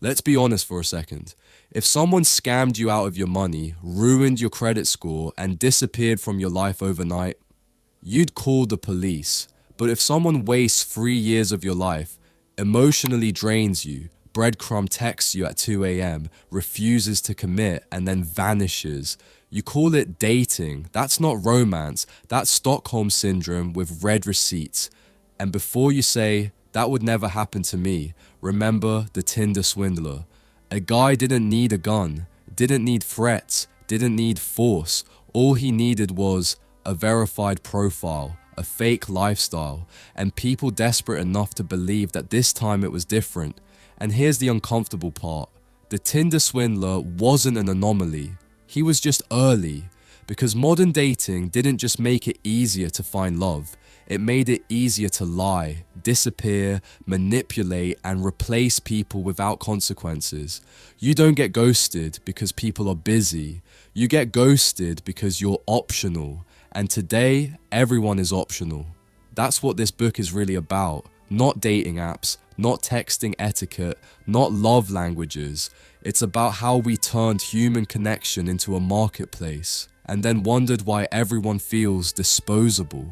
Let's be honest for a second. If someone scammed you out of your money, ruined your credit score, and disappeared from your life overnight, you'd call the police. But if someone wastes 3 years of your life, emotionally drains you, breadcrumb texts you at 2 a.m., refuses to commit, and then vanishes, you call it dating. That's not romance. That's Stockholm Syndrome with red receipts. And before you say, that would never happen to me, remember the Tinder swindler. A guy didn't need a gun, didn't need threats, didn't need force. All he needed was a verified profile, a fake lifestyle, and people desperate enough to believe that this time it was different. And here's the uncomfortable part. The Tinder swindler wasn't an anomaly. He was just early. Because modern dating didn't just make it easier to find love. It made it easier to lie, disappear, manipulate, and replace people without consequences. You don't get ghosted because people are busy. You get ghosted because you're optional. And today, everyone is optional. That's what this book is really about. Not dating apps, not texting etiquette, not love languages. It's about how we turned human connection into a marketplace and then wondered why everyone feels disposable.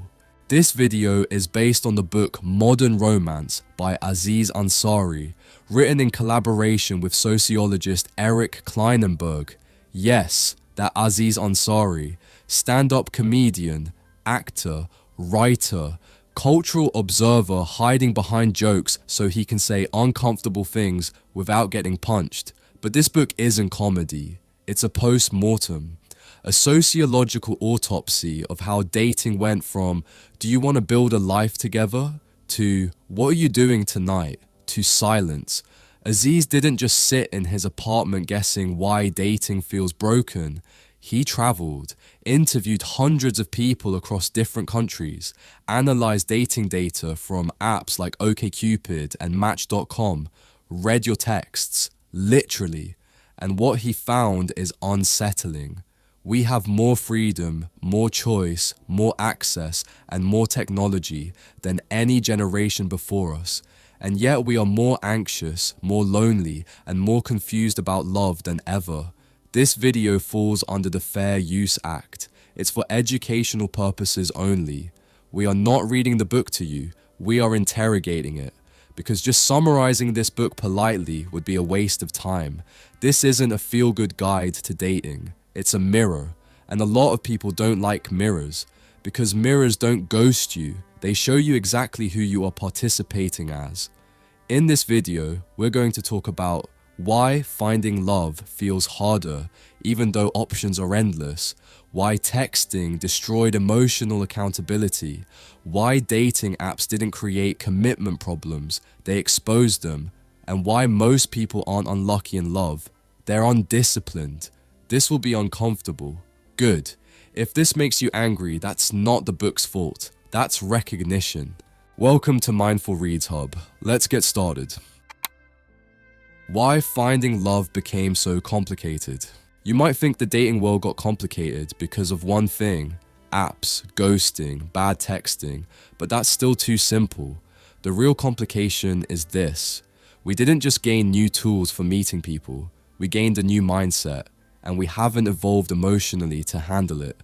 This video is based on the book Modern Romance by Aziz Ansari, written in collaboration with sociologist Eric Kleinenberg. Yes, that Aziz Ansari, stand-up comedian, actor, writer, cultural observer hiding behind jokes so he can say uncomfortable things without getting punched. But this book isn't comedy, it's a post-mortem. A sociological autopsy of how dating went from, do you want to build a life together, to, what are you doing tonight, to silence. Aziz didn't just sit in his apartment guessing why dating feels broken. He traveled, interviewed hundreds of people across different countries, analyzed dating data from apps like OkCupid and Match.com, read your texts, literally, and what he found is unsettling. We have more freedom, more choice, more access, and more technology than any generation before us. And yet we are more anxious, more lonely, and more confused about love than ever. This video falls under the Fair Use Act. It's for educational purposes only. We are not reading the book to you, we are interrogating it. Because just summarizing this book politely would be a waste of time. This isn't a feel-good guide to dating. It's a mirror, and a lot of people don't like mirrors, because mirrors don't ghost you, they show you exactly who you are participating as. In this video, we're going to talk about why finding love feels harder even though options are endless, why texting destroyed emotional accountability, why dating apps didn't create commitment problems, they exposed them, and why most people aren't unlucky in love, they're undisciplined. This will be uncomfortable. Good. If this makes you angry, that's not the book's fault. That's recognition. Welcome to Mindful Reads Hub. Let's get started. Why finding love became so complicated. You might think the dating world got complicated because of one thing, apps, ghosting, bad texting, but that's still too simple. The real complication is this. We didn't just gain new tools for meeting people, we gained a new mindset. And we haven't evolved emotionally to handle it.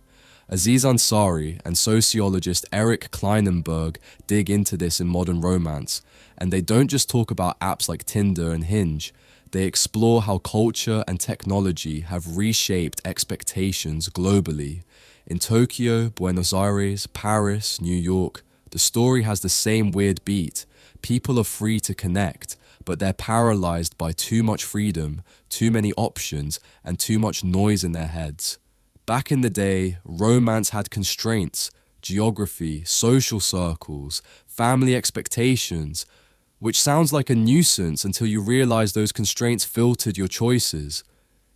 Aziz Ansari and sociologist Eric Kleinenberg dig into this in Modern Romance, and they don't just talk about apps like Tinder and Hinge, they explore how culture and technology have reshaped expectations globally. In Tokyo, Buenos Aires, Paris, New York, the story has the same weird beat. People are free to connect, but they're paralyzed by too much freedom, too many options, and too much noise in their heads. Back in the day, romance had constraints, geography, social circles, family expectations, which sounds like a nuisance until you realize those constraints filtered your choices.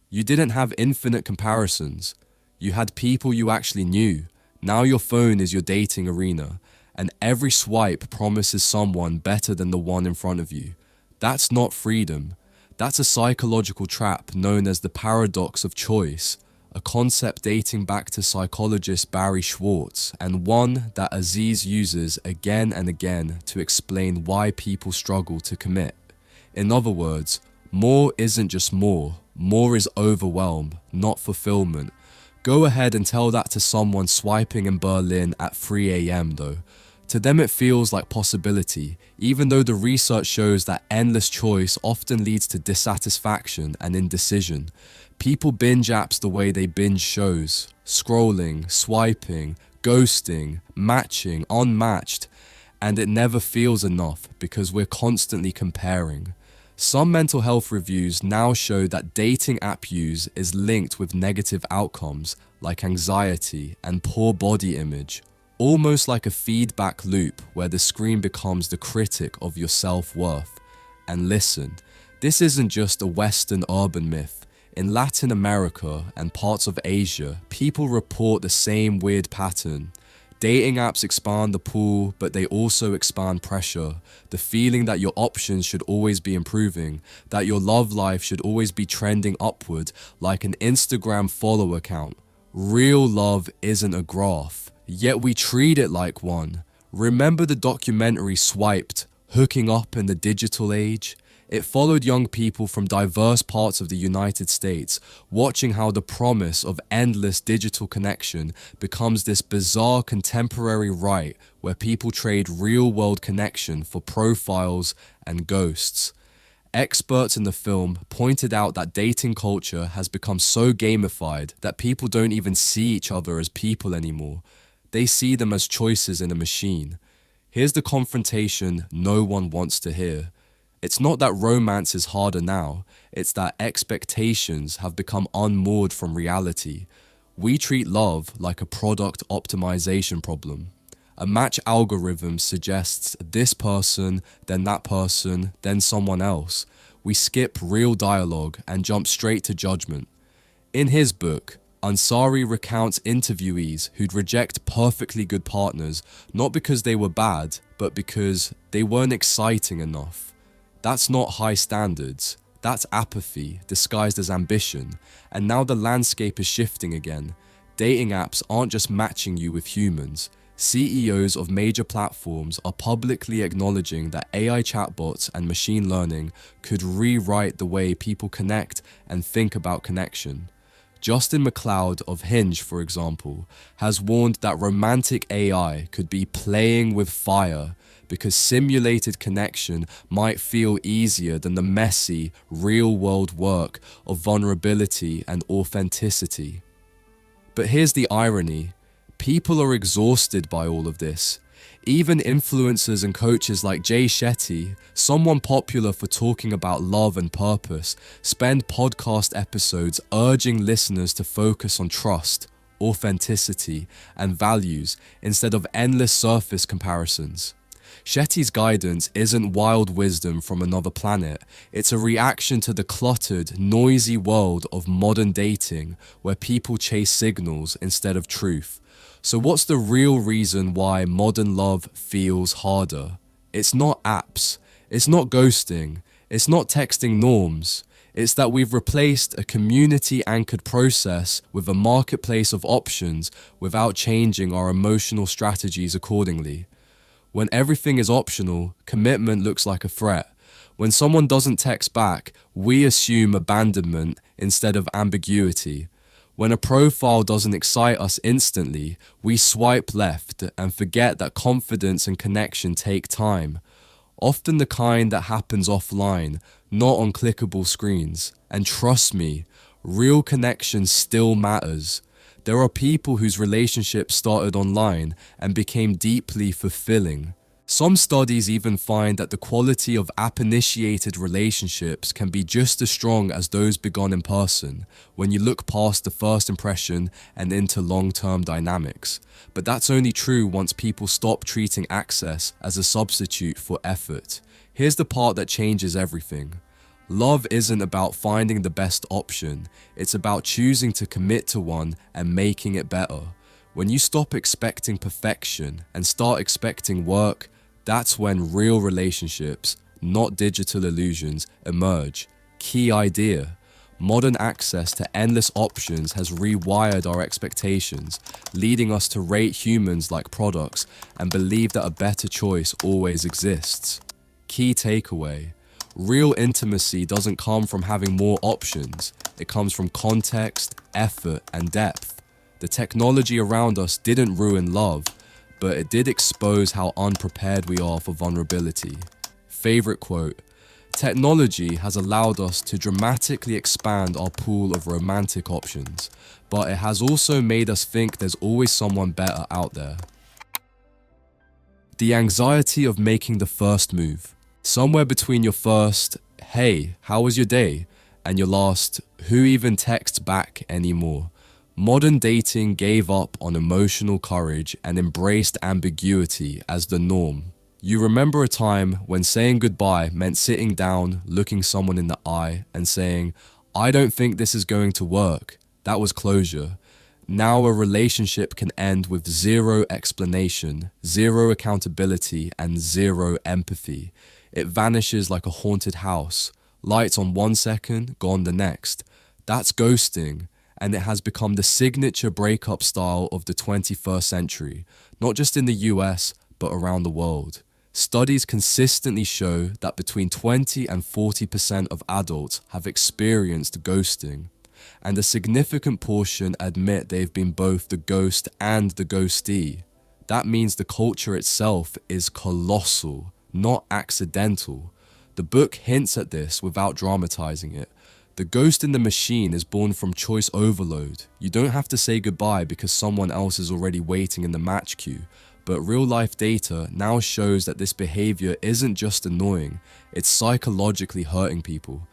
You didn't have infinite comparisons. You had people you actually knew. Now your phone is your dating arena, and every swipe promises someone better than the one in front of you. That's not freedom. That's a psychological trap known as the paradox of choice, a concept dating back to psychologist Barry Schwartz, and one that Aziz uses again and again to explain why people struggle to commit. In other words, More isn't just more. More is overwhelm, not fulfillment. Go ahead and tell that to someone swiping in Berlin at 3 a.m. though. To them it feels like possibility, even though the research shows that endless choice often leads to dissatisfaction and indecision. People binge apps the way they binge shows, scrolling, swiping, ghosting, matching, unmatched, and it never feels enough because we're constantly comparing. Some mental health reviews now show that dating app use is linked with negative outcomes like anxiety and poor body image, almost like a feedback loop where the screen becomes the critic of your self-worth. And listen, this isn't just a Western urban myth. In Latin America and parts of Asia, people report the same weird pattern. Dating apps expand the pool, but they also expand pressure. The feeling that your options should always be improving, that your love life should always be trending upward like an Instagram follower count. Real love isn't a graph, yet we treat it like one. Remember the documentary Swiped, Hooking Up in the Digital Age? It followed young people from diverse parts of the United States, watching how the promise of endless digital connection becomes this bizarre contemporary rite where people trade real-world connection for profiles and ghosts. Experts in the film pointed out that dating culture has become so gamified that people don't even see each other as people anymore. They see them as choices in a machine. Here's the confrontation no one wants to hear. It's not that romance is harder now, it's that expectations have become unmoored from reality. We treat love like a product optimization problem. A match algorithm suggests this person, then that person, then someone else. We skip real dialogue and jump straight to judgment. In his book, Ansari recounts interviewees who'd reject perfectly good partners not because they were bad, but because they weren't exciting enough. That's not high standards, that's apathy disguised as ambition, and now the landscape is shifting again. Dating apps aren't just matching you with humans. CEOs of major platforms are publicly acknowledging that AI chatbots and machine learning could rewrite the way people connect and think about connection. Justin McLeod of Hinge, for example, has warned that romantic AI could be playing with fire because simulated connection might feel easier than the messy, real-world work of vulnerability and authenticity. But here's the irony. People are exhausted by all of this. Even influencers and coaches like Jay Shetty, someone popular for talking about love and purpose, spend podcast episodes urging listeners to focus on trust, authenticity, and values instead of endless surface comparisons. Shetty's guidance isn't wild wisdom from another planet. It's a reaction to the cluttered, noisy world of modern dating where people chase signals instead of truth. So what's the real reason why modern love feels harder? It's not apps. It's not ghosting. It's not texting norms. It's that we've replaced a community-anchored process with a marketplace of options without changing our emotional strategies accordingly. When everything is optional, commitment looks like a threat. When someone doesn't text back, we assume abandonment instead of ambiguity. When a profile doesn't excite us instantly, we swipe left and forget that confidence and connection take time. Often the kind that happens offline, not on clickable screens. And trust me, real connection still matters. There are people whose relationships started online and became deeply fulfilling. Some studies even find that the quality of app-initiated relationships can be just as strong as those begun in person when you look past the first impression and into long-term dynamics. But that's only true once people stop treating access as a substitute for effort. Here's the part that changes everything. Love isn't about finding the best option, it's about choosing to commit to one and making it better. When you stop expecting perfection and start expecting work, that's when real relationships, not digital illusions, emerge. Key idea. Modern access to endless options has rewired our expectations, leading us to rate humans like products and believe that a better choice always exists. Key takeaway. Real intimacy doesn't come from having more options. It comes from context, effort, and depth. The technology around us didn't ruin love, but it did expose how unprepared we are for vulnerability. Favorite quote: technology has allowed us to dramatically expand our pool of romantic options, but it has also made us think there's always someone better out there. The anxiety of making the first move. Somewhere between your first, "Hey, how was your day?" and your last, "Who even texts back anymore?" Modern dating gave up on emotional courage and embraced ambiguity as the norm. You remember a time when saying goodbye meant sitting down, looking someone in the eye, and saying, "I don't think this is going to work." That was closure. Now a relationship can end with zero explanation, zero accountability, and zero empathy. It vanishes like a haunted house. Lights on 1 second, gone the next. That's ghosting, and it has become the signature breakup style of the 21st century, not just in the US, but around the world. Studies consistently show that between 20 and 40% of adults have experienced ghosting, and a significant portion admit they've been both the ghost and the ghostee. That means the culture itself is colossal, not accidental. The book hints at this without dramatizing it. The ghost in the machine is born from choice overload. You don't have to say goodbye because someone else is already waiting in the match queue. But real-life data now shows that this behavior isn't just annoying, it's psychologically hurting people.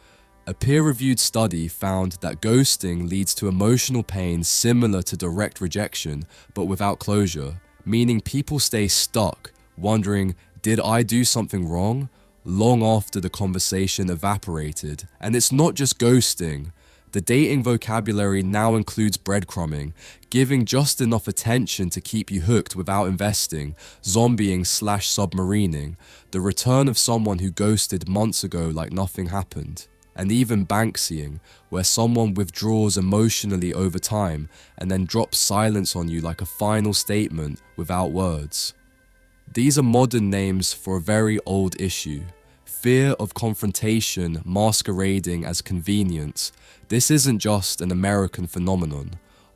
A peer-reviewed study found that ghosting leads to emotional pain similar to direct rejection, but without closure, meaning people stay stuck, wondering, "Did I do something wrong?" long after the conversation evaporated. And it's not just ghosting. The dating vocabulary now includes breadcrumbing, giving just enough attention to keep you hooked without investing, zombieing/submarining, the return of someone who ghosted months ago like nothing happened, and even banksying, where someone withdraws emotionally over time and then drops silence on you like a final statement without words. These are modern names for a very old issue. Fear of confrontation masquerading as convenience. This isn't just an American phenomenon.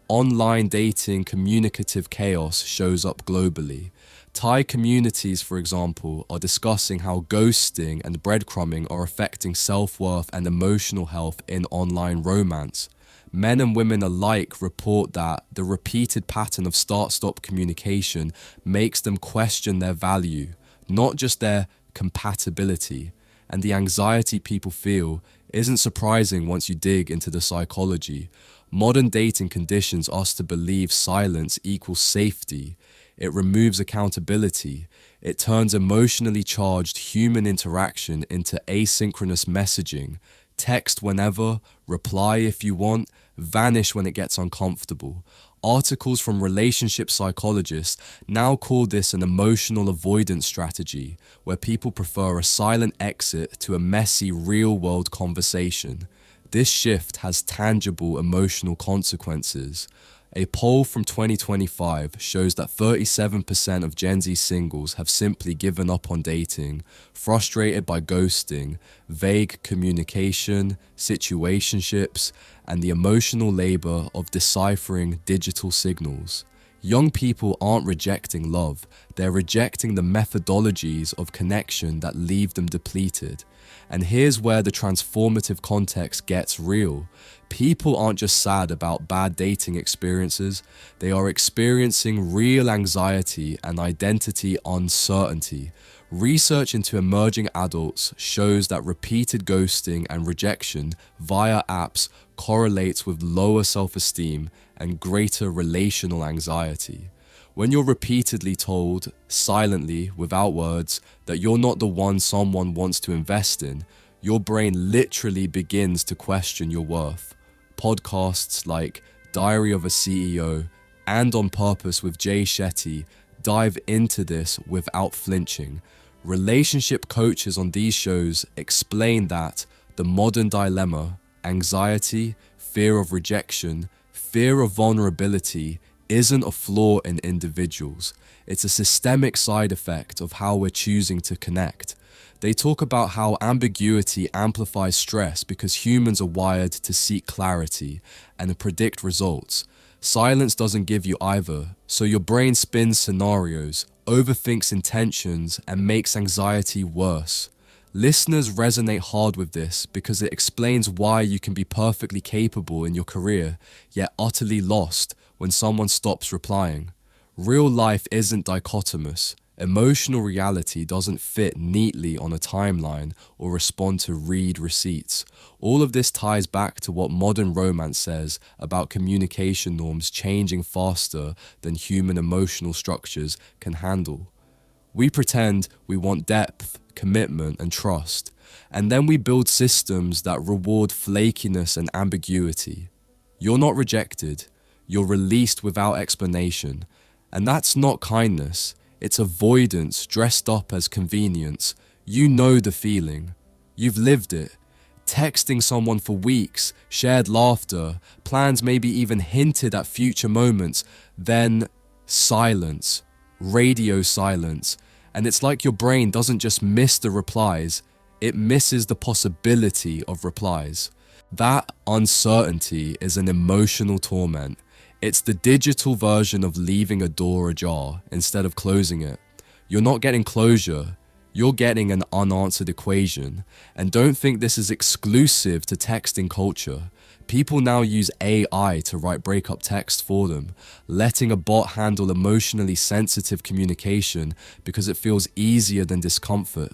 Online dating communicative chaos shows up globally. Thai communities, for example, are discussing how ghosting and breadcrumbing are affecting self-worth and emotional health in online romance. Men and women alike report that the repeated pattern of start-stop communication makes them question their value, not just their compatibility. And the anxiety people feel isn't surprising once you dig into the psychology. Modern dating conditions us to believe silence equals safety. It removes accountability. It turns emotionally charged human interaction into asynchronous messaging. Text whenever, reply if you want, vanish when it gets uncomfortable. Articles from relationship psychologists now call this an emotional avoidance strategy, where people prefer a silent exit to a messy real-world conversation. This shift has tangible emotional consequences. A poll from 2025 shows that 37% of Gen Z singles have simply given up on dating, frustrated by ghosting, vague communication, situationships, and the emotional labor of deciphering digital signals. Young people aren't rejecting love, they're rejecting the methodologies of connection that leave them depleted. And here's where the transformative context gets real. People aren't just sad about bad dating experiences, they are experiencing real anxiety and identity uncertainty. Research into emerging adults shows that repeated ghosting and rejection via apps correlates with lower self-esteem and greater relational anxiety. When you're repeatedly told, silently, without words, that you're not the one someone wants to invest in, your brain literally begins to question your worth. Podcasts like Diary of a CEO and On Purpose with Jay Shetty dive into this without flinching. Relationship coaches on these shows explain that the modern dilemma, anxiety, fear of rejection, fear of vulnerability, isn't a flaw in individuals. It's a systemic side effect of how we're choosing to connect. They talk about how ambiguity amplifies stress because humans are wired to seek clarity and predict results. Silence doesn't give you either, so your brain spins scenarios, overthinks intentions, and makes anxiety worse. Listeners resonate hard with this because it explains why you can be perfectly capable in your career, yet utterly lost when someone stops replying. Real life isn't dichotomous. Emotional reality doesn't fit neatly on a timeline or respond to read receipts. All of this ties back to what modern romance says about communication norms changing faster than human emotional structures can handle. We pretend we want depth, commitment, and trust, and then we build systems that reward flakiness and ambiguity. You're not rejected, you're released without explanation, and that's not kindness. It's avoidance dressed up as convenience. You know the feeling. You've lived it. Texting someone for weeks, shared laughter, plans maybe even hinted at future moments, then silence, radio silence. And it's like your brain doesn't just miss the replies, it misses the possibility of replies. That uncertainty is an emotional torment. It's the digital version of leaving a door ajar instead of closing it. You're not getting closure, you're getting an unanswered equation. And don't think this is exclusive to texting culture. People now use AI to write breakup text for them, letting a bot handle emotionally sensitive communication because it feels easier than discomfort.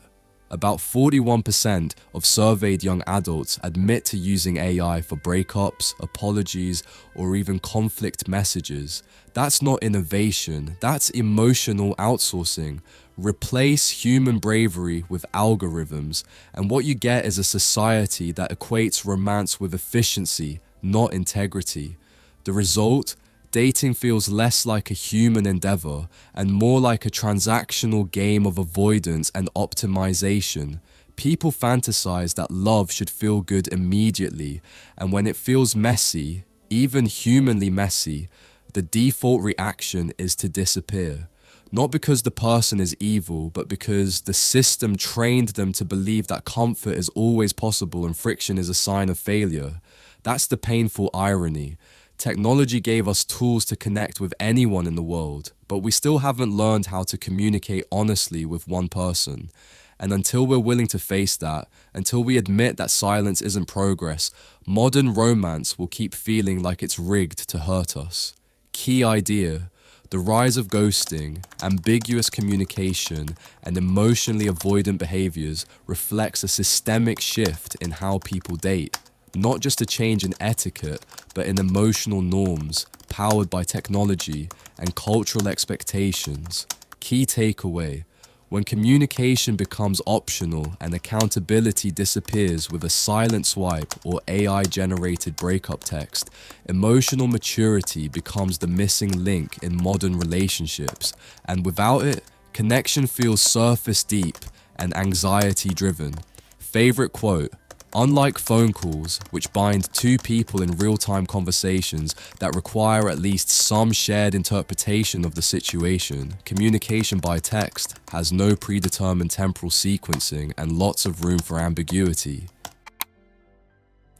About 41% of surveyed young adults admit to using AI for breakups, apologies, or even conflict messages. That's not innovation, that's emotional outsourcing. Replace human bravery with algorithms, and what you get is a society that equates romance with efficiency, not integrity. The result? Dating feels less like a human endeavor and more like a transactional game of avoidance and optimization. People fantasize that love should feel good immediately, and when it feels messy, even humanly messy, the default reaction is to disappear. Not because the person is evil, but because the system trained them to believe that comfort is always possible and friction is a sign of failure. That's the painful irony. Technology gave us tools to connect with anyone in the world, but we still haven't learned how to communicate honestly with one person. And until we're willing to face that, until we admit that silence isn't progress, modern romance will keep feeling like it's rigged to hurt us. Key idea: the rise of ghosting, ambiguous communication, and emotionally avoidant behaviors reflects a systemic shift in how people date. Not just a change in etiquette, but in emotional norms, powered by technology and cultural expectations. Key takeaway: when communication becomes optional and accountability disappears with a silent swipe or AI-generated breakup text, emotional maturity becomes the missing link in modern relationships, and without it, connection feels surface deep and anxiety-driven. Favorite quote: unlike phone calls, which bind two people in real-time conversations that require at least some shared interpretation of the situation, communication by text has no predetermined temporal sequencing and lots of room for ambiguity.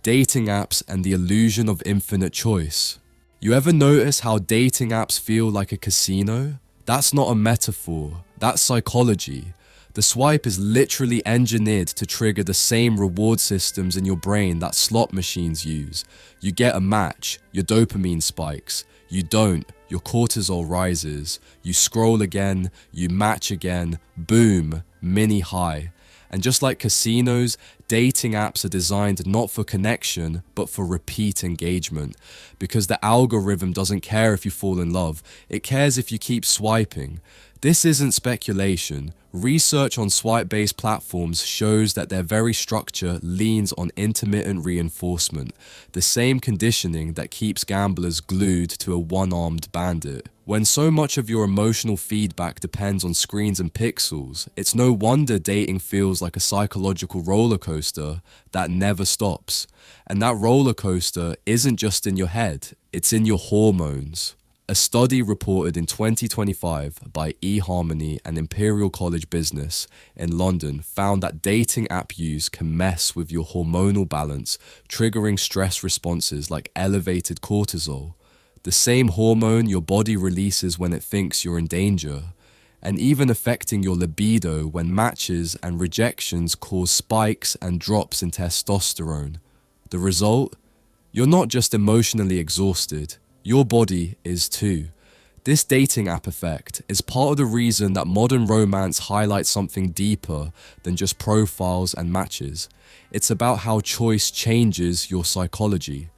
Dating apps and the illusion of infinite choice. You ever notice how dating apps feel like a casino? That's not a metaphor, that's psychology. The swipe is literally engineered to trigger the same reward systems in your brain that slot machines use. You get a match, your dopamine spikes. You don't, your cortisol rises. You scroll again, you match again, boom, mini high. And just like casinos, dating apps are designed not for connection, but for repeat engagement. Because the algorithm doesn't care if you fall in love, it cares if you keep swiping. This isn't speculation. Research on swipe-based platforms shows that their very structure leans on intermittent reinforcement, the same conditioning that keeps gamblers glued to a one-armed bandit. When so much of your emotional feedback depends on screens and pixels, it's no wonder dating feels like a psychological roller coaster that never stops. And that roller coaster isn't just in your head, it's in your hormones. A study reported in 2025 by eHarmony and Imperial College Business in London found that dating app use can mess with your hormonal balance, triggering stress responses like elevated cortisol, the same hormone your body releases when it thinks you're in danger, and even affecting your libido when matches and rejections cause spikes and drops in testosterone. The result? You're not just emotionally exhausted, your body is too. This dating app effect is part of the reason that modern romance highlights something deeper than just profiles and matches. It's about how choice changes your psychology.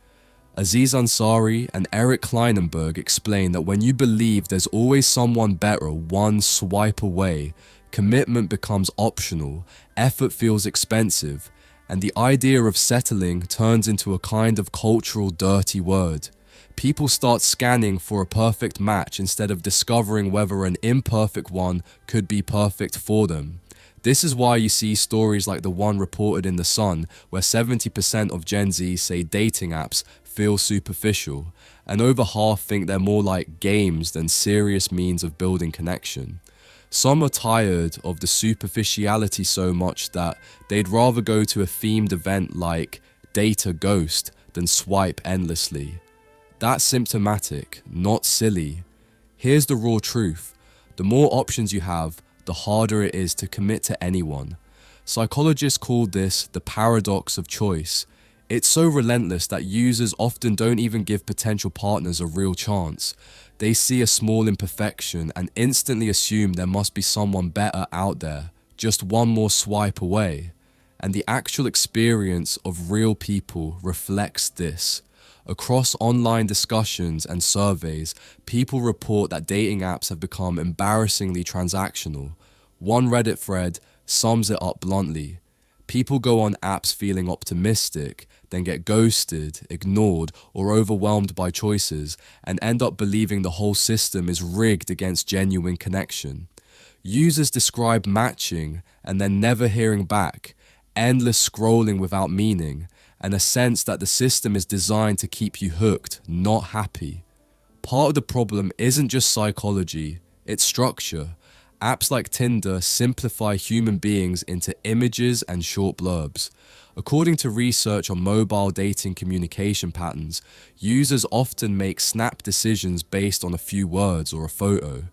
Aziz Ansari and Eric Kleinenberg explain that when you believe there's always someone better one swipe away, commitment becomes optional, effort feels expensive, and the idea of settling turns into a kind of cultural dirty word. People start scanning for a perfect match instead of discovering whether an imperfect one could be perfect for them. This is why you see stories like the one reported in The Sun, where 70% of Gen Z say dating apps feel superficial, and over half think they're more like games than serious means of building connection. Some are tired of the superficiality so much that they'd rather go to a themed event like Date a Ghost than swipe endlessly. That's symptomatic, not silly. Here's the raw truth. The more options you have, the harder it is to commit to anyone. Psychologists call this the paradox of choice. It's so relentless that users often don't even give potential partners a real chance. They see a small imperfection and instantly assume there must be someone better out there, just one more swipe away. And the actual experience of real people reflects this. Across online discussions and surveys, people report that dating apps have become embarrassingly transactional. One Reddit thread sums it up bluntly. People go on apps feeling optimistic, then get ghosted, ignored, or overwhelmed by choices, and end up believing the whole system is rigged against genuine connection. Users describe matching and then never hearing back, endless scrolling without meaning, and a sense that the system is designed to keep you hooked, not happy. Part of the problem isn't just psychology, it's structure. Apps like Tinder simplify human beings into images and short blurbs. According to research on mobile dating communication patterns, users often make snap decisions based on a few words or a photo.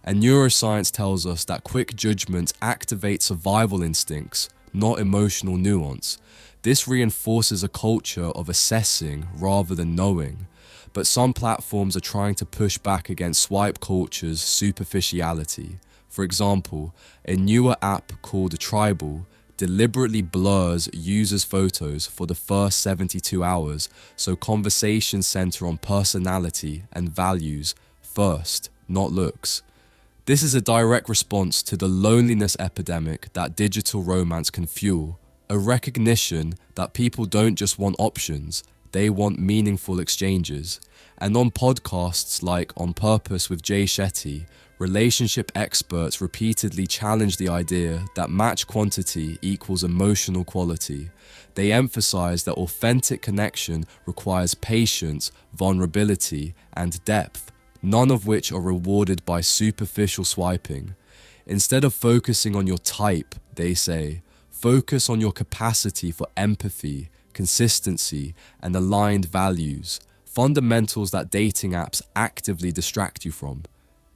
And neuroscience tells us that quick judgments activate survival instincts, not emotional nuance. This reinforces a culture of assessing rather than knowing. But some platforms are trying to push back against swipe culture's superficiality. For example, a newer app called Tribal deliberately blurs users' photos for the first 72 hours so conversations center on personality and values first, not looks. This is a direct response to the loneliness epidemic that digital romance can fuel, a recognition that people don't just want options, they want meaningful exchanges. And on podcasts like On Purpose with Jay Shetty, relationship experts repeatedly challenge the idea that match quantity equals emotional quality. They emphasize that authentic connection requires patience, vulnerability, and depth, none of which are rewarded by superficial swiping. Instead of focusing on your type, they say, focus on your capacity for empathy, consistency, and aligned values, fundamentals that dating apps actively distract you from.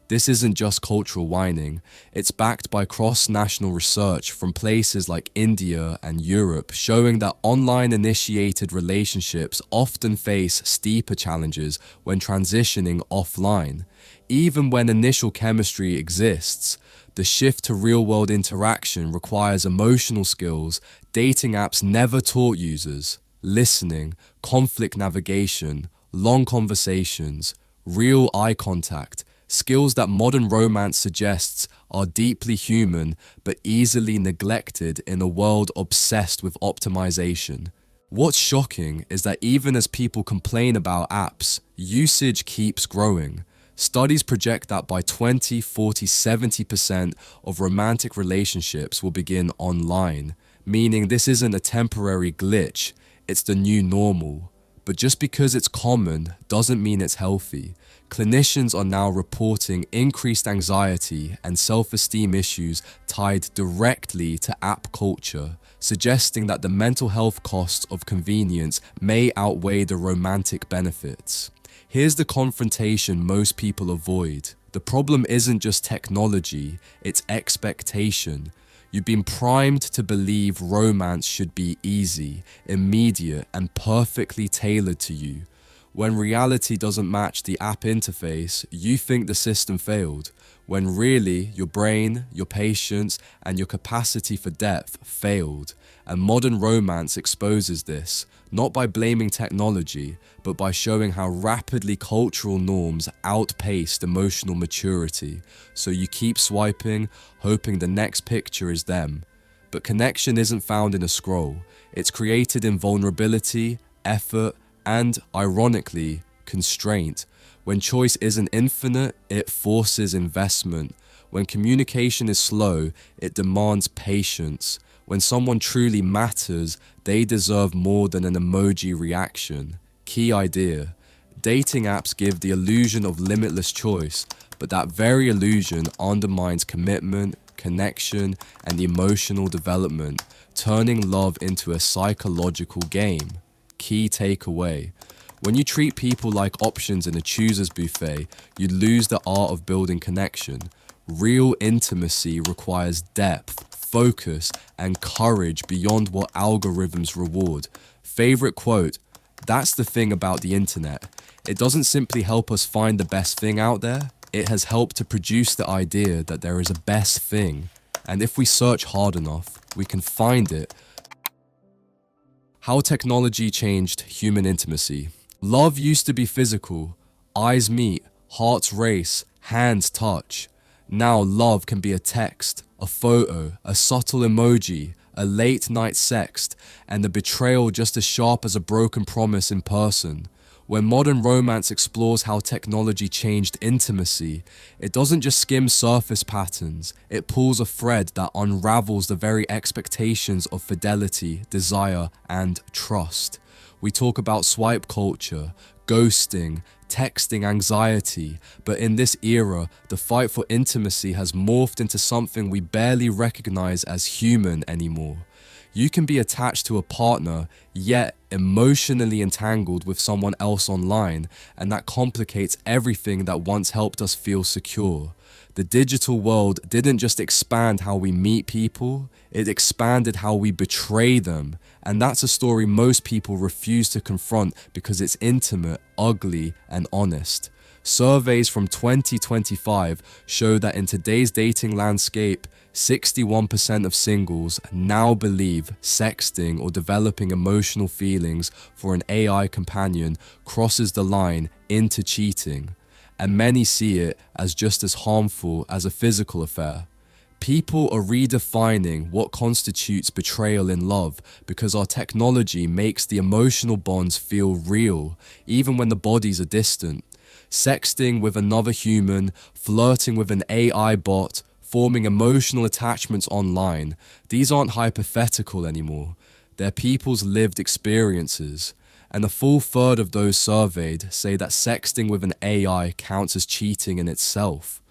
This isn't just cultural whining, it's backed by cross-national research from places like India and Europe showing that online-initiated relationships often face steeper challenges when transitioning offline. Even when initial chemistry exists, the shift to real-world interaction requires emotional skills dating apps never taught users: listening, conflict navigation, long conversations, real eye contact, skills that modern romance suggests are deeply human but easily neglected in a world obsessed with optimization. What's shocking is that even as people complain about apps, usage keeps growing. Studies project that by 20, 40, 70% of romantic relationships will begin online, meaning this isn't a temporary glitch, it's the new normal. But just because it's common doesn't mean it's healthy. Clinicians are now reporting increased anxiety and self-esteem issues tied directly to app culture, suggesting that the mental health costs of convenience may outweigh the romantic benefits. Here's the confrontation most people avoid. The problem isn't just technology, it's expectation. You've been primed to believe romance should be easy, immediate, and perfectly tailored to you. When reality doesn't match the app interface, you think the system failed, when really your brain, your patience, and your capacity for depth failed. And modern romance exposes this, not by blaming technology, but by showing how rapidly cultural norms outpaced emotional maturity. So you keep swiping, hoping the next picture is them. But connection isn't found in a scroll. It's created in vulnerability, effort, and, ironically, constraint. When choice isn't infinite, it forces investment. When communication is slow, it demands patience. When someone truly matters, they deserve more than an emoji reaction. Key idea. Dating apps give the illusion of limitless choice, but that very illusion undermines commitment, connection, and emotional development, turning love into a psychological game. Key takeaway. When you treat people like options in a chooser's buffet, you lose the art of building connection. Real intimacy requires depth, focus, and courage beyond what algorithms reward. Favorite quote, that's the thing about the internet. It doesn't simply help us find the best thing out there, it has helped to produce the idea that there is a best thing. And if we search hard enough, we can find it. How technology changed human intimacy. Love used to be physical. Eyes meet, hearts race, hands touch. Now love can be a text, a photo, a subtle emoji, a late night sext, and a betrayal just as sharp as a broken promise in person. When modern romance explores how technology changed intimacy, it doesn't just skim surface patterns, it pulls a thread that unravels the very expectations of fidelity, desire, and trust. We talk about swipe culture, ghosting, texting anxiety, but in this era, the fight for intimacy has morphed into something we barely recognize as human anymore. You can be attached to a partner, yet emotionally entangled with someone else online, and that complicates everything that once helped us feel secure. The digital world didn't just expand how we meet people, it expanded how we betray them. And that's a story most people refuse to confront because it's intimate, ugly, and honest. Surveys from 2025 show that in today's dating landscape, 61% of singles now believe sexting or developing emotional feelings for an AI companion crosses the line into cheating, and many see it as just as harmful as a physical affair. People are redefining what constitutes betrayal in love because our technology makes the emotional bonds feel real, even when the bodies are distant. Sexting with another human, flirting with an AI bot, forming emotional attachments online, these aren't hypothetical anymore. They're people's lived experiences. And a full third of those surveyed say that sexting with an AI counts as cheating in itself.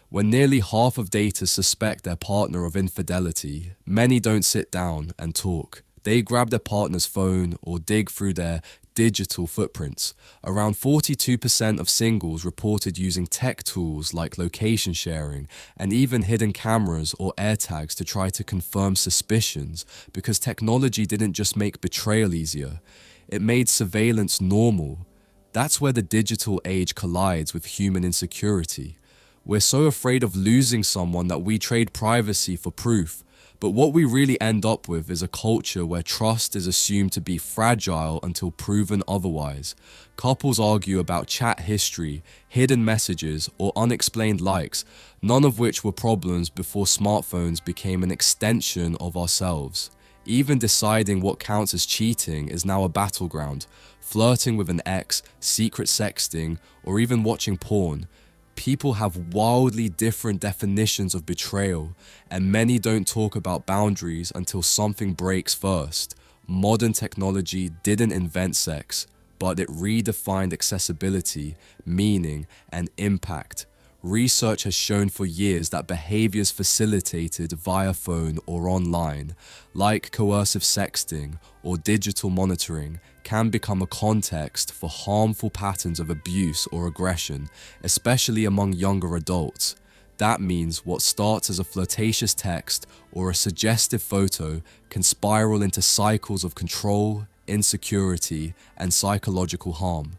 When nearly half of daters suspect their partner of infidelity, many don't sit down and talk. They grab their partner's phone or dig through their digital footprints. Around 42% of singles reported using tech tools like location sharing and even hidden cameras or AirTags to try to confirm suspicions, because technology didn't just make betrayal easier, it made surveillance normal. That's where the digital age collides with human insecurity. We're so afraid of losing someone that we trade privacy for proof. But what we really end up with is a culture where trust is assumed to be fragile until proven otherwise. Couples argue about chat history, hidden messages, or unexplained likes, none of which were problems before smartphones became an extension of ourselves. Even deciding what counts as cheating is now a battleground. Flirting with an ex, secret sexting, or even watching porn. People have wildly different definitions of betrayal, and many don't talk about boundaries until something breaks first. Modern technology didn't invent sex, but it redefined accessibility, meaning, and impact. Research has shown for years that behaviors facilitated via phone or online, like coercive sexting or digital monitoring, can become a context for harmful patterns of abuse or aggression, especially among younger adults. That means what starts as a flirtatious text or a suggestive photo can spiral into cycles of control, insecurity, and psychological harm.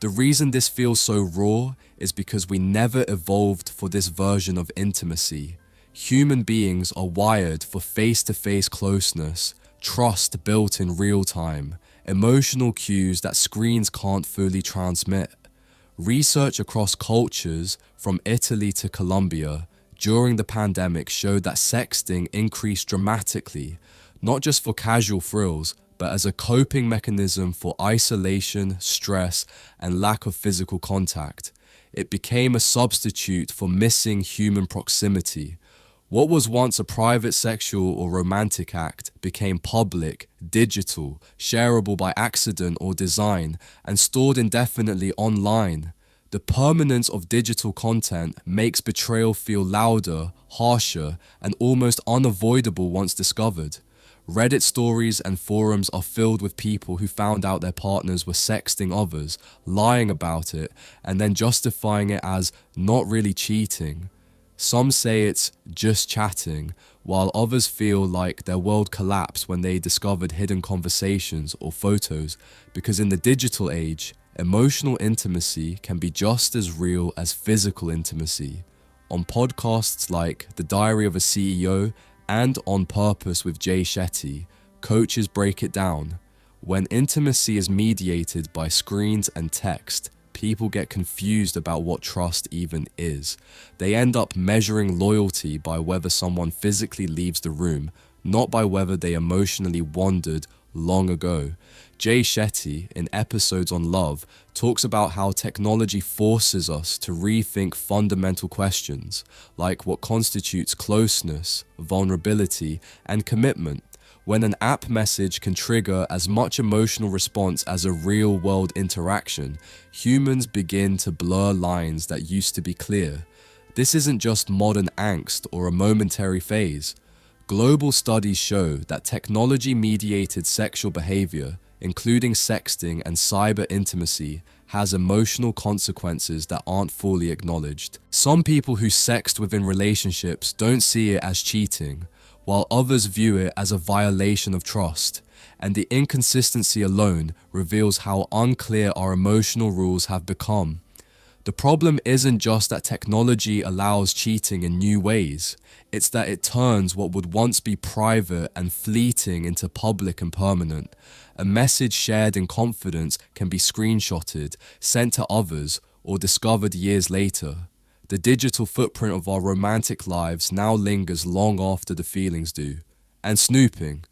The reason this feels so raw is because we never evolved for this version of intimacy. Human beings are wired for face-to-face closeness, trust built in real time, emotional cues that screens can't fully transmit. Research across cultures, from Italy to Colombia, during the pandemic showed that sexting increased dramatically, not just for casual thrills, but as a coping mechanism for isolation, stress, and lack of physical contact. It became a substitute for missing human proximity. What was once a private sexual or romantic act became public, digital, shareable by accident or design, and stored indefinitely online. The permanence of digital content makes betrayal feel louder, harsher, and almost unavoidable once discovered. Reddit stories and forums are filled with people who found out their partners were sexting others, lying about it, and then justifying it as not really cheating. Some say it's just chatting, while others feel like their world collapsed when they discovered hidden conversations or photos, because in the digital age, emotional intimacy can be just as real as physical intimacy. On podcasts like The Diary of a CEO and On Purpose with Jay Shetty, coaches break it down. When intimacy is mediated by screens and text, people get confused about what trust even is. They end up measuring loyalty by whether someone physically leaves the room, not by whether they emotionally wandered long ago. Jay Shetty, in episodes on love, talks about how technology forces us to rethink fundamental questions, like what constitutes closeness, vulnerability, and commitment. When an app message can trigger as much emotional response as a real-world interaction, humans begin to blur lines that used to be clear. This isn't just modern angst or a momentary phase. Global studies show that technology-mediated sexual behavior, including sexting and cyber intimacy, has emotional consequences that aren't fully acknowledged. Some people who sext within relationships don't see it as cheating, while others view it as a violation of trust, and the inconsistency alone reveals how unclear our emotional rules have become. The problem isn't just that technology allows cheating in new ways, it's that it turns what would once be private and fleeting into public and permanent. A message shared in confidence can be screenshotted, sent to others, or discovered years later. The digital footprint of our romantic lives now lingers long after the feelings do. And snooping.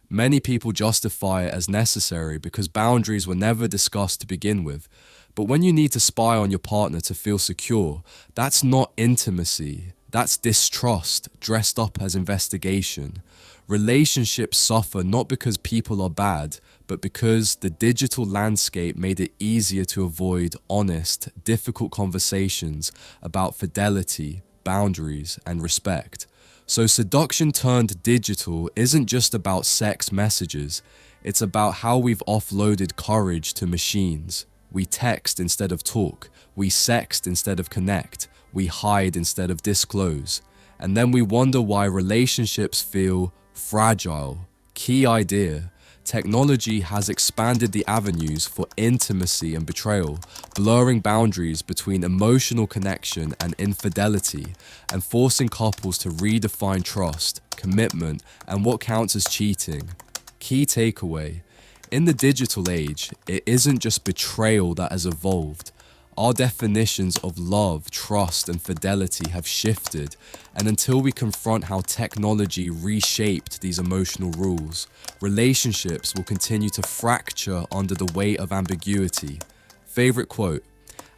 Many people justify it as necessary because boundaries were never discussed to begin with. But when you need to spy on your partner to feel secure, that's not intimacy. That's distrust dressed up as investigation. Relationships suffer not because people are bad, but because the digital landscape made it easier to avoid honest, difficult conversations about fidelity, boundaries, and respect. So seduction turned digital isn't just about sex messages, it's about how we've offloaded courage to machines. We text instead of talk, we sext instead of connect, we hide instead of disclose. And then we wonder why relationships feel fragile. Key idea. Technology has expanded the avenues for intimacy and betrayal, blurring boundaries between emotional connection and infidelity, and forcing couples to redefine trust, commitment, and what counts as cheating. Key takeaway. In the digital age, it isn't just betrayal that has evolved. Our definitions of love, trust, and fidelity have shifted, and until we confront how technology reshaped these emotional rules, relationships will continue to fracture under the weight of ambiguity. Favorite quote: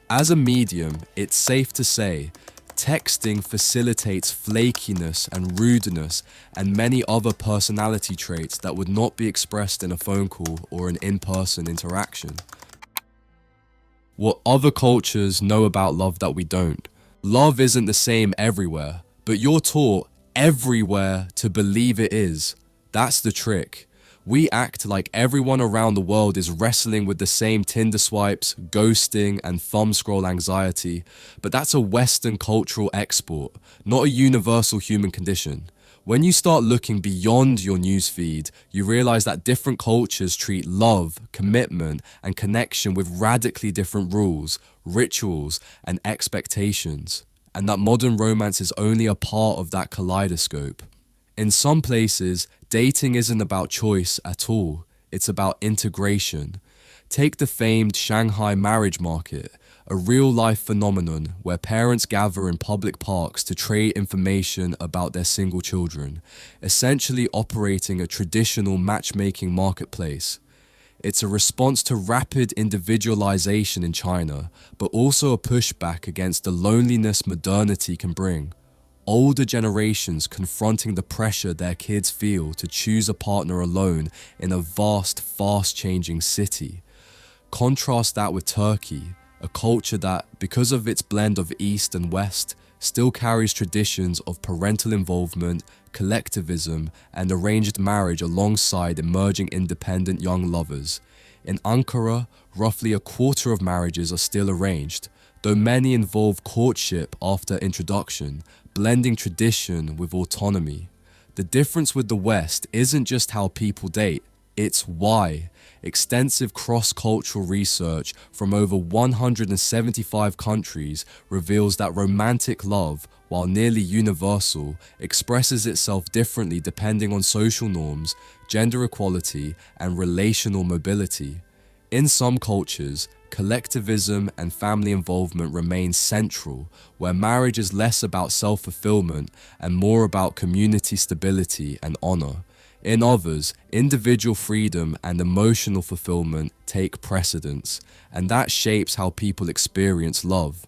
"As a medium, it's safe to say, texting facilitates flakiness and rudeness and many other personality traits that would not be expressed in a phone call or an in-person interaction." What other cultures know about love that we don't. Love isn't the same everywhere, but you're taught everywhere to believe it is. That's the trick. We act like everyone around the world is wrestling with the same Tinder swipes, ghosting, and thumb scroll anxiety, but that's a Western cultural export, not a universal human condition. When you start looking beyond your newsfeed, you realize that different cultures treat love, commitment, and connection with radically different rules, rituals, and expectations, and that modern romance is only a part of that kaleidoscope. In some places, dating isn't about choice at all, it's about integration. Take the famed Shanghai marriage market, a real-life phenomenon where parents gather in public parks to trade information about their single children, essentially operating a traditional matchmaking marketplace. It's a response to rapid individualization in China, but also a pushback against the loneliness modernity can bring. Older generations confronting the pressure their kids feel to choose a partner alone in a vast, fast-changing city. Contrast that with Turkey, a culture that, because of its blend of East and West, still carries traditions of parental involvement, collectivism, and arranged marriage alongside emerging independent young lovers. In Ankara, roughly a quarter of marriages are still arranged, though many involve courtship after introduction, blending tradition with autonomy. The difference with the West isn't just how people date, it's why. Extensive cross-cultural research from over 175 countries reveals that romantic love, while nearly universal, expresses itself differently depending on social norms, gender equality, and relational mobility. In some cultures, collectivism and family involvement remain central, where marriage is less about self-fulfillment and more about community stability and honor. In others, individual freedom and emotional fulfillment take precedence, and that shapes how people experience love.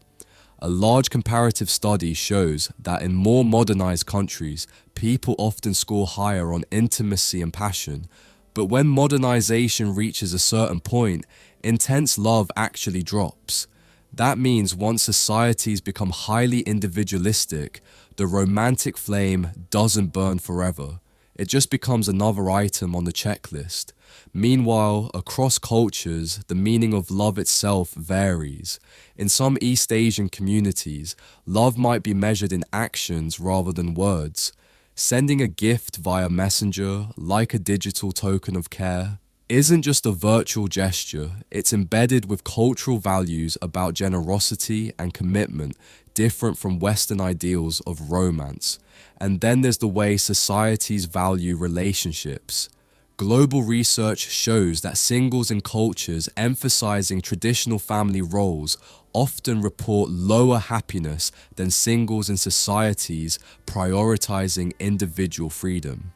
A large comparative study shows that in more modernized countries, people often score higher on intimacy and passion, but when modernization reaches a certain point, intense love actually drops. That means once societies become highly individualistic, the romantic flame doesn't burn forever. It just becomes another item on the checklist. Meanwhile, across cultures, the meaning of love itself varies. In some East Asian communities, love might be measured in actions rather than words. Sending a gift via messenger, like a digital token of care, isn't just a virtual gesture, it's embedded with cultural values about generosity and commitment different from Western ideals of romance. And then there's the way societies value relationships. Global research shows that singles in cultures emphasizing traditional family roles often report lower happiness than singles in societies prioritizing individual freedom.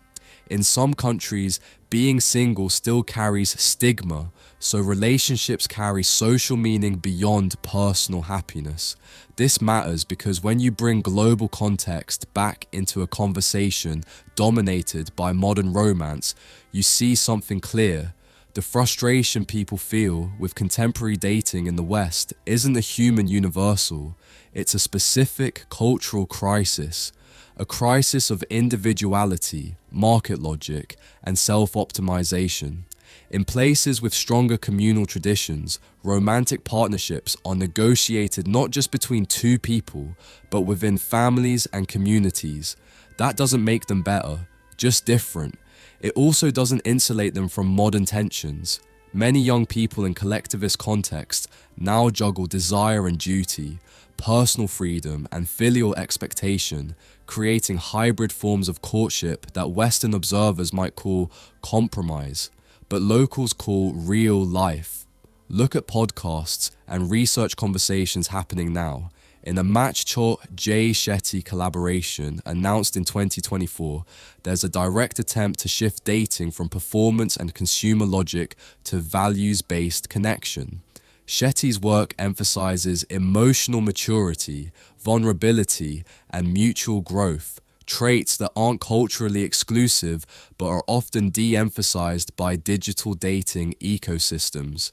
In some countries, being single still carries stigma, so relationships carry social meaning beyond personal happiness. This matters because when you bring global context back into a conversation dominated by modern romance, you see something clear. The frustration people feel with contemporary dating in the West isn't a human universal, it's a specific cultural crisis. A crisis of individuality, market logic, and self-optimization. In places with stronger communal traditions, romantic partnerships are negotiated not just between two people, but within families and communities. That doesn't make them better, just different. It also doesn't insulate them from modern tensions. Many young people in collectivist contexts now juggle desire and duty, personal freedom and filial expectation, creating hybrid forms of courtship that Western observers might call compromise, but locals call real life. Look at podcasts and research conversations happening now. In a Match Chot Jay Shetty collaboration announced in 2024, there's a direct attempt to shift dating from performance and consumer logic to values-based connection. Shetty's work emphasizes emotional maturity, vulnerability, and mutual growth, traits that aren't culturally exclusive but are often de-emphasized by digital dating ecosystems.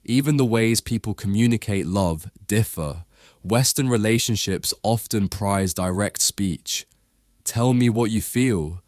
Even the ways people communicate love differ. Western relationships often prize direct speech. Tell me what you feel.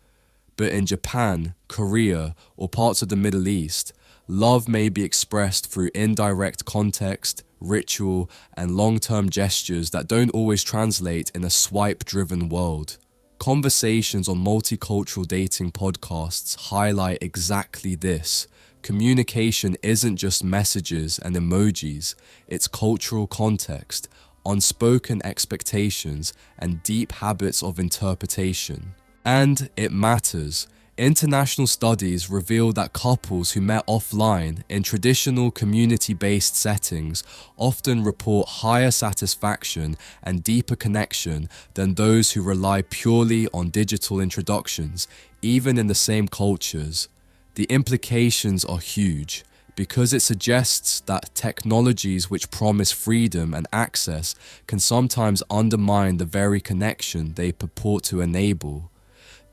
But in Japan, Korea, or parts of the Middle East, love may be expressed through indirect context, ritual, and long-term gestures that don't always translate in a swipe-driven world. Conversations on multicultural dating podcasts highlight exactly this. Communication isn't just messages and emojis, it's cultural context, unspoken expectations, and deep habits of interpretation. And it matters. International studies reveal that couples who met offline in traditional community-based settings often report higher satisfaction and deeper connection than those who rely purely on digital introductions, even in the same cultures. The implications are huge, because it suggests that technologies which promise freedom and access can sometimes undermine the very connection they purport to enable.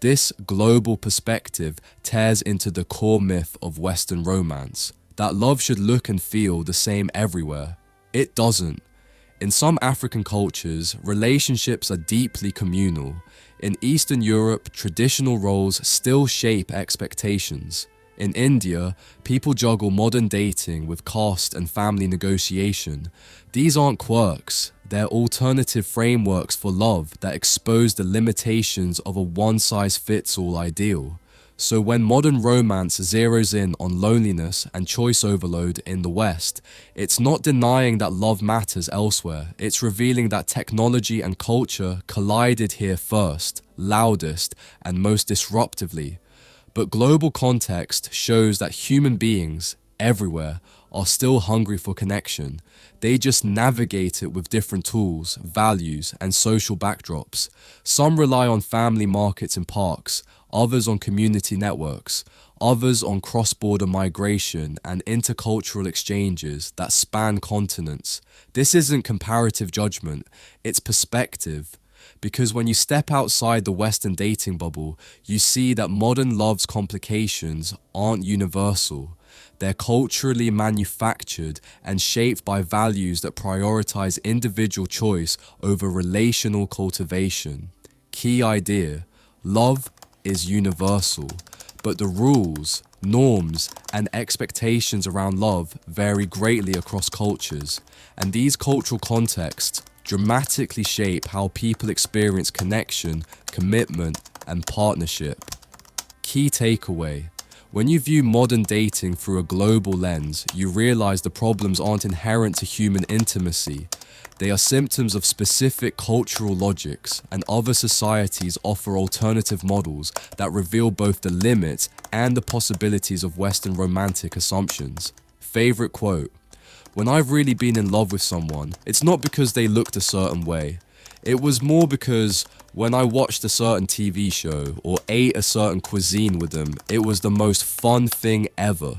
This global perspective tears into the core myth of Western romance, that love should look and feel the same everywhere. It doesn't. In some African cultures, relationships are deeply communal. In Eastern Europe, traditional roles still shape expectations. In India, people juggle modern dating with caste and family negotiation. These aren't quirks, they're alternative frameworks for love that expose the limitations of a one-size-fits-all ideal. So when modern romance zeroes in on loneliness and choice overload in the West, it's not denying that love matters elsewhere, it's revealing that technology and culture collided here first, loudest, and most disruptively. But global context shows that human beings, everywhere, are still hungry for connection. They just navigate it with different tools, values, and social backdrops. Some rely on family markets and parks, others on community networks, others on cross-border migration and intercultural exchanges that span continents. This isn't comparative judgment, it's perspective. Because when you step outside the Western dating bubble, you see that modern love's complications aren't universal. They're culturally manufactured and shaped by values that prioritize individual choice over relational cultivation. Key idea: love is universal, but the rules, norms, and expectations around love vary greatly across cultures, and these cultural contexts dramatically shape how people experience connection, commitment, and partnership. Key takeaway: when you view modern dating through a global lens, you realize the problems aren't inherent to human intimacy. They are symptoms of specific cultural logics, and other societies offer alternative models that reveal both the limits and the possibilities of Western romantic assumptions. Favorite quote: when I've really been in love with someone, it's not because they looked a certain way. It was more because when I watched a certain TV show or ate a certain cuisine with them, it was the most fun thing ever.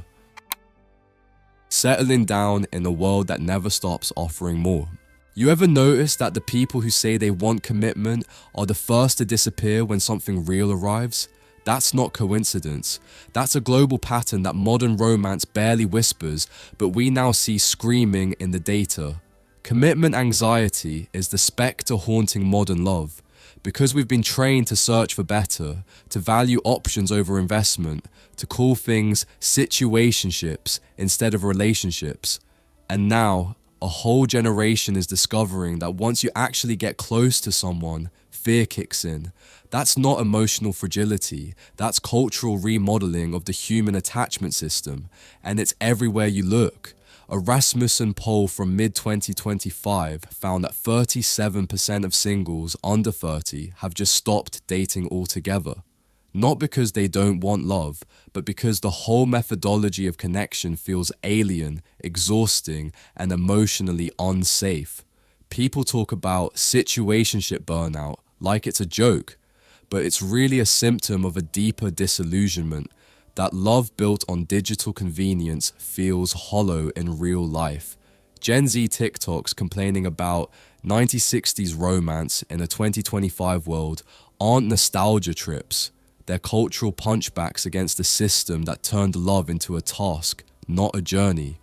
Settling down in a world that never stops offering more. You ever notice that the people who say they want commitment are the first to disappear when something real arrives? That's not coincidence. That's a global pattern that modern romance barely whispers, but we now see screaming in the data. Commitment anxiety is the spectre haunting modern love. Because we've been trained to search for better, to value options over investment, to call things situationships instead of relationships. And now, a whole generation is discovering that once you actually get close to someone, fear kicks in. That's not emotional fragility, that's cultural remodeling of the human attachment system, and it's everywhere you look. A Rasmussen poll from mid-2025 found that 37% of singles under 30 have just stopped dating altogether. Not because they don't want love, but because the whole methodology of connection feels alien, exhausting, and emotionally unsafe. People talk about situationship burnout like it's a joke, but it's really a symptom of a deeper disillusionment, that love built on digital convenience feels hollow in real life. Gen Z TikToks complaining about 1960s romance in a 2025 world aren't nostalgia trips. They're cultural punchbacks against the system that turned love into a task, not a journey.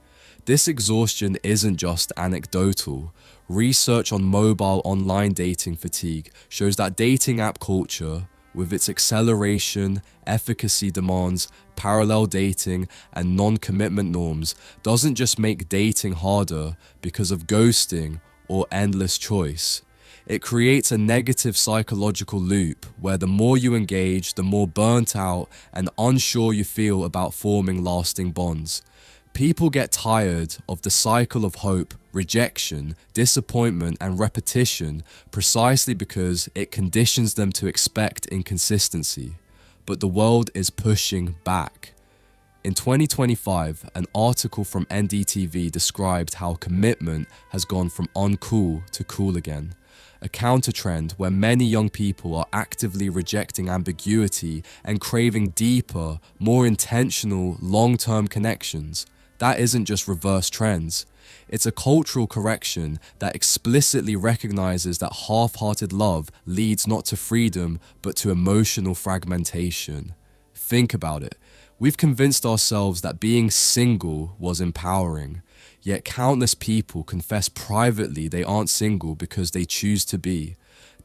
This exhaustion isn't just anecdotal. Research on mobile online dating fatigue shows that dating app culture, with its acceleration, efficacy demands, parallel dating, and non-commitment norms, doesn't just make dating harder because of ghosting or endless choice. It creates a negative psychological loop where the more you engage, the more burnt out and unsure you feel about forming lasting bonds. People get tired of the cycle of hope, rejection, disappointment, and repetition precisely because it conditions them to expect inconsistency. But the world is pushing back. In 2025, an article from NDTV described how commitment has gone from uncool to cool again. A counter-trend where many young people are actively rejecting ambiguity and craving deeper, more intentional, long-term connections. That isn't just reverse trends. It's a cultural correction that explicitly recognizes that half-hearted love leads not to freedom, but to emotional fragmentation. Think about it. We've convinced ourselves that being single was empowering, yet countless people confess privately they aren't single because they choose to be.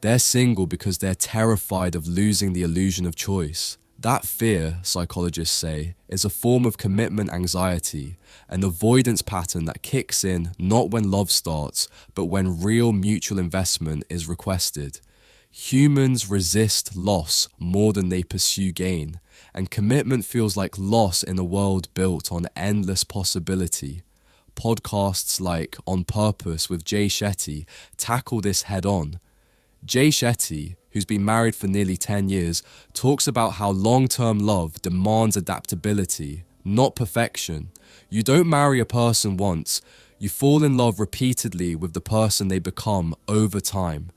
They're single because they're terrified of losing the illusion of choice. That fear, psychologists say, is a form of commitment anxiety, an avoidance pattern that kicks in not when love starts, but when real mutual investment is requested. Humans resist loss more than they pursue gain, and commitment feels like loss in a world built on endless possibility. Podcasts like On Purpose with Jay Shetty tackle this head on. Jay Shetty, who's been married for nearly 10 years, talks about how long-term love demands adaptability, not perfection. You don't marry a person once, you fall in love repeatedly with the person they become over time.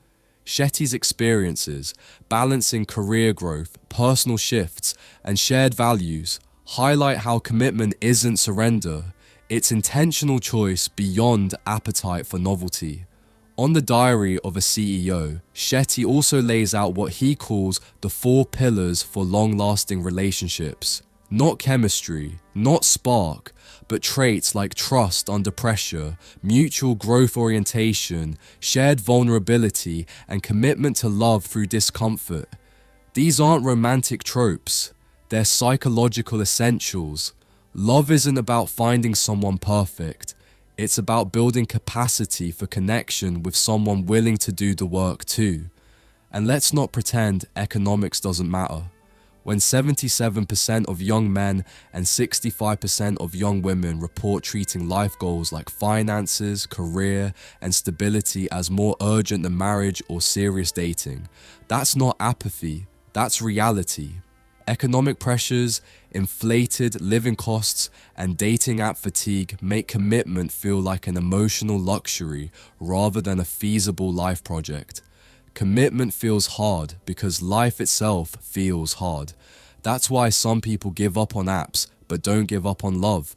Shetty's experiences, balancing career growth, personal shifts, and shared values, highlight how commitment isn't surrender, it's intentional choice beyond appetite for novelty. On the Diary of a CEO, Shetty also lays out what he calls the 4 pillars for long-lasting relationships. Not chemistry, not spark, but traits like trust under pressure, mutual growth orientation, shared vulnerability, and commitment to love through discomfort. These aren't romantic tropes, they're psychological essentials. Love isn't about finding someone perfect. It's about building capacity for connection with someone willing to do the work too. And let's not pretend economics doesn't matter. When 77% of young men and 65% of young women report treating life goals like finances, career, and stability as more urgent than marriage or serious dating, that's not apathy, that's reality. Economic pressures, inflated living costs, and dating app fatigue make commitment feel like an emotional luxury rather than a feasible life project. Commitment feels hard because life itself feels hard. That's why some people give up on apps but don't give up on love.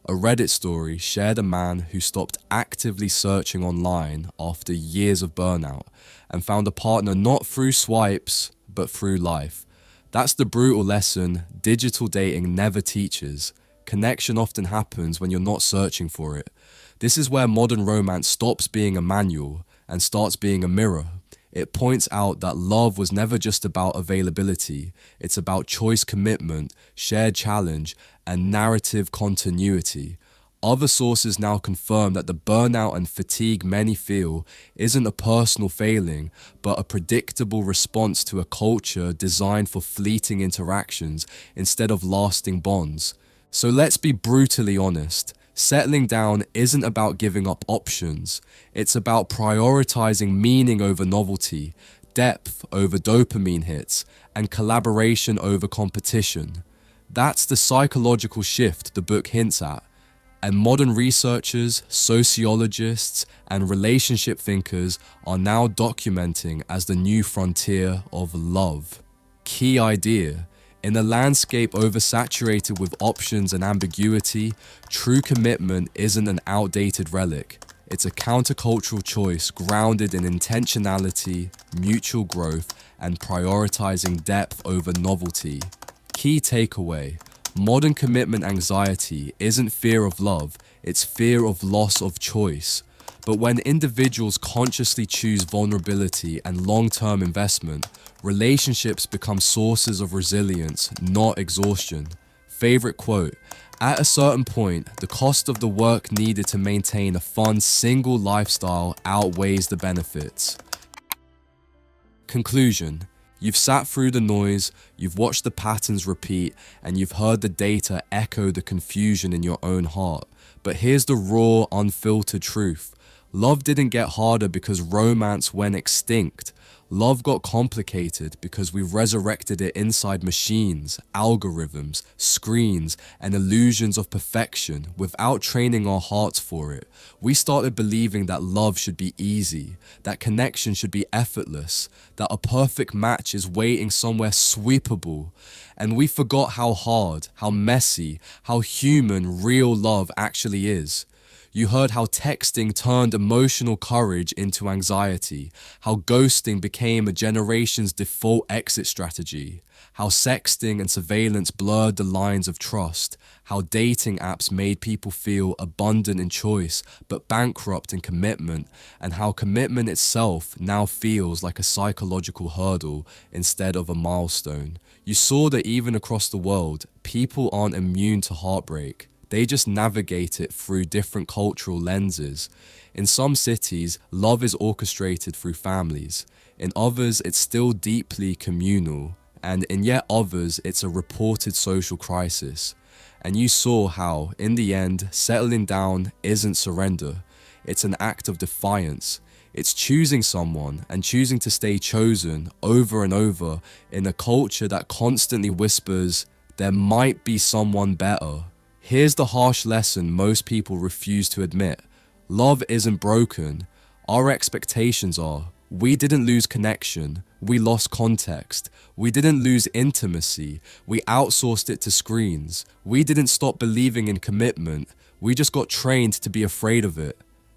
A Reddit story shared a man who stopped actively searching online after years of burnout and found a partner not through swipes but through life. That's the brutal lesson digital dating never teaches. Connection often happens when you're not searching for it. This is where modern romance stops being a manual and starts being a mirror. It points out that love was never just about availability. It's about choice commitment, shared challenge, and narrative continuity. Other sources now confirm that the burnout and fatigue many feel isn't a personal failing, but a predictable response to a culture designed for fleeting interactions instead of lasting bonds. So let's be brutally honest. Settling down isn't about giving up options. It's about prioritizing meaning over novelty, depth over dopamine hits, and collaboration over competition. That's the psychological shift the book hints at. And modern researchers, sociologists, and relationship thinkers are now documenting as the new frontier of love. Key idea: in a landscape oversaturated with options and ambiguity, true commitment isn't an outdated relic. It's a countercultural choice grounded in intentionality, mutual growth, and prioritizing depth over novelty. Key takeaway: modern commitment anxiety isn't fear of love, it's fear of loss of choice. But when individuals consciously choose vulnerability and long-term investment, relationships become sources of resilience, not exhaustion. Favorite quote: at a certain point, the cost of the work needed to maintain a fun single lifestyle outweighs the benefits. Conclusion: you've sat through the noise, you've watched the patterns repeat, and you've heard the data echo the confusion in your own heart. But here's the raw, unfiltered truth. Love didn't get harder because romance went extinct. Love got complicated because we resurrected it inside machines, algorithms, screens, and illusions of perfection without training our hearts for it. We started believing that love should be easy, that connection should be effortless, that a perfect match is waiting somewhere sweepable. And we forgot how hard, how messy, how human real love actually is. You heard how texting turned emotional courage into anxiety, how ghosting became a generation's default exit strategy, how sexting and surveillance blurred the lines of trust, how dating apps made people feel abundant in choice but bankrupt in commitment, and how commitment itself now feels like a psychological hurdle instead of a milestone. You saw that even across the world, people aren't immune to heartbreak. They just navigate it through different cultural lenses. In some cities, love is orchestrated through families. In others, it's still deeply communal. And in yet others, it's a reported social crisis. And you saw how, in the end, settling down isn't surrender. It's an act of defiance. It's choosing someone and choosing to stay chosen over and over in a culture that constantly whispers, there might be someone better. Here's the harsh lesson most people refuse to admit. Love isn't broken. Our expectations are. We didn't lose connection. We lost context. We didn't lose intimacy. We outsourced it to screens. We didn't stop believing in commitment. We just got trained to be afraid of it.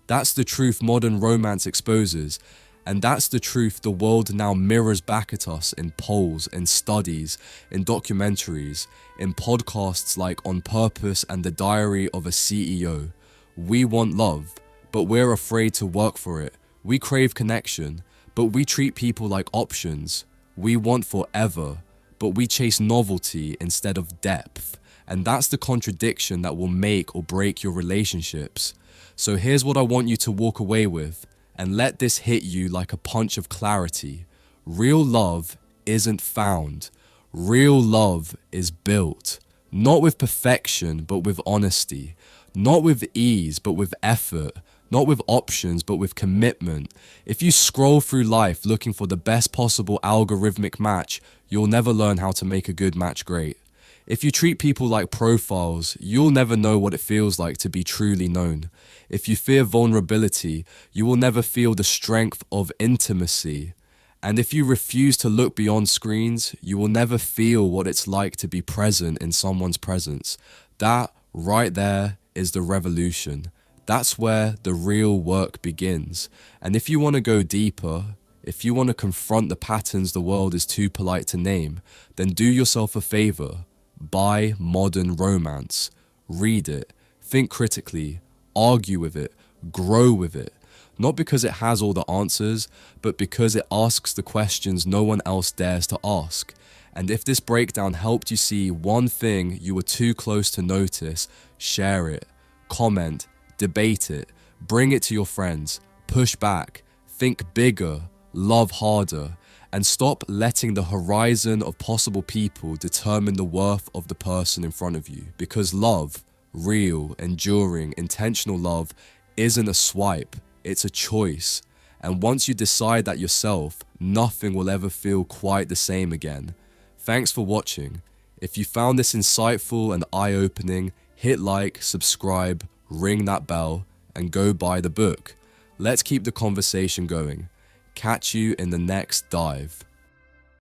That's the truth modern romance exposes. And that's the truth the world now mirrors back at us in polls, in studies, in documentaries, in podcasts like On Purpose and The Diary of a CEO. We want love, but we're afraid to work for it. We crave connection, but we treat people like options. We want forever, but we chase novelty instead of depth. And that's the contradiction that will make or break your relationships. So here's what I want you to walk away with. And let this hit you like a punch of clarity. Real love isn't found. Real love is built. Not with perfection, but with honesty. Not with ease, but with effort. Not with options, but with commitment. If you scroll through life looking for the best possible algorithmic match, you'll never learn how to make a good match great. If you treat people like profiles, you'll never know what it feels like to be truly known. If you fear vulnerability, you will never feel the strength of intimacy. And if you refuse to look beyond screens, you will never feel what it's like to be present in someone's presence. That right there is the revolution. That's where the real work begins. And if you want to go deeper, if you want to confront the patterns the world is too polite to name, then do yourself a favor. Buy modern romance. Read it. Think critically. Argue with it. Grow with it. Not because it has all the answers, but because it asks the questions no one else dares to ask. And if this breakdown helped you see one thing you were too close to notice, share it. Comment. Debate it. Bring it to your friends. Push back. Think bigger. Love harder. And stop letting the horizon of possible people determine the worth of the person in front of you. Because love, real, enduring, intentional love, isn't a swipe, it's a choice. And once you decide that yourself, nothing will ever feel quite the same again. Thanks for watching. If you found this insightful and eye-opening, hit like, subscribe, ring that bell, and go buy the book. Let's keep the conversation going. Catch you in the next dive.